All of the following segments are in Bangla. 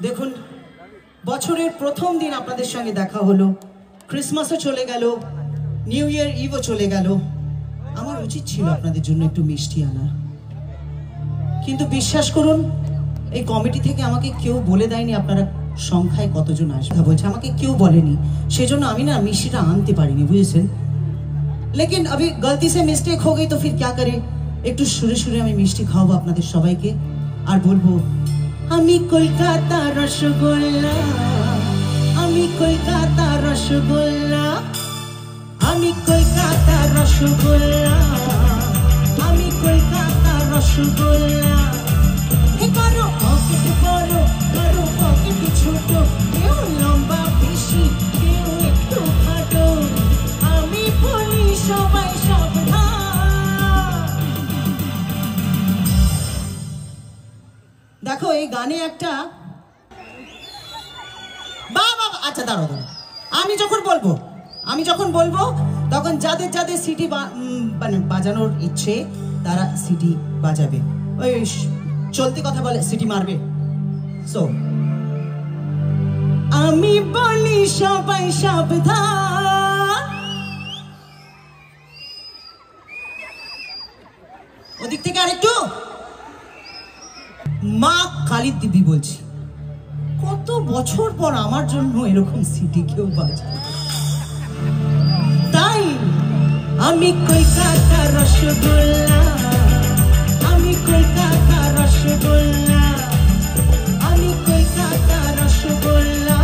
দেখুন, বছরের প্রথম দিন আপনাদের সঙ্গে দেখা হলো, ক্রিসমাসও চলে গেল, নিউ ইয়ার ইভও চলে গেল। আমার উচিত ছিল আপনাদের জন্য একটু মিষ্টি আনা, কিন্তু বিশ্বাস করুন এই কমিটি থেকে আমাকে কেউ বলে দেয়নি আপনারা সংখ্যায় কতজন আসবে বলছে, আমাকে কেউ বলেনি, সেজন্য আমি না মিষ্টিটা আনতে পারিনি, বুঝেছেন। लेकिन अभी गलती से मिस्टेक हो गई तो फिर क्या करें, একটু সুরে সুরে আমি মিষ্টি খাওয়াবো আপনাদের সবাইকে আর বলবো, আমি কলকাতা রসগোল্লা, আমি কলকাতা রসগোল্লা, আমি কলকাতা রসগোল্লা, আমি কলকাতা রসগোল্লা। হে কারো পকেট বড়, কারো পকেট ছোট, কেউ লম্বা বেশি, কেউ একটু খাটো, আমি বলি সবাই সাবধান। দেখো এই গানে একটা বাবা, আচ্ছা দাঁড়াও দাঁড়াও, আমি যখন বলবো তখন যাদের যাদের সিটি মানে বাজানোর ইচ্ছে তারা সিটি বাজাবে, ওই চলতি কথা বলে সিটি মারবে। সো আমি বলি সবাই সাবধান। ওদিক থেকে আরেকটু, মা কালী দিদি বলছি, কত বছর পর আমার জন্য এরকম সিটি কেউ বাজায়, তাই আমি কলকাতা রসগোল্লা, আমি কলকাতা রসগোল্লা, আমি কলকাতা রসগোল্লা,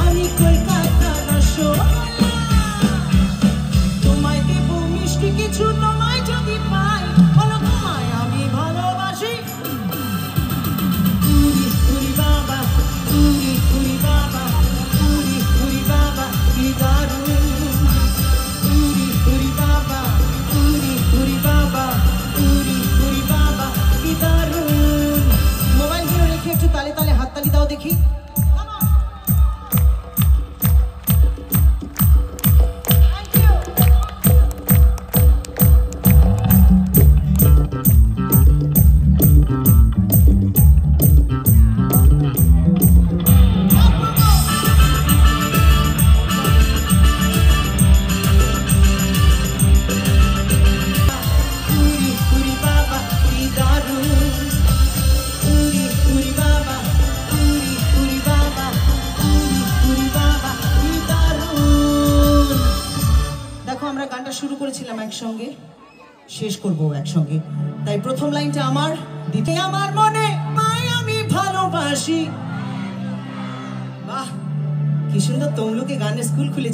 আমি কলকাতা রসগোল্লা। তোমায় দেব মিষ্টি কিছু, তোমায় যদি পাই বলো তোমায় আমি ভালোবাসি। পুরি পুরি বাবা, পুরি পুরি বাবা, পুরি পুরি বাবা কি দারুণ, পুরি পুরি বাবা, পুরি পুরি বাবা, পুরি পুরি বাবা কি দারুণ। মোবাইল গুলো রেখে একটু তালে তালে হাততালি দাও দেখি। আমরা গানটা শুরু করেছিলাম একসঙ্গে, শেষ করব একসঙ্গে, তাই প্রথম লাইনটা আমার দিতে, আমার মনে মায় আমি ভালোবাসি। বাহ কি সুন্দর, তমলুকে গানের স্কুল খুলেছে।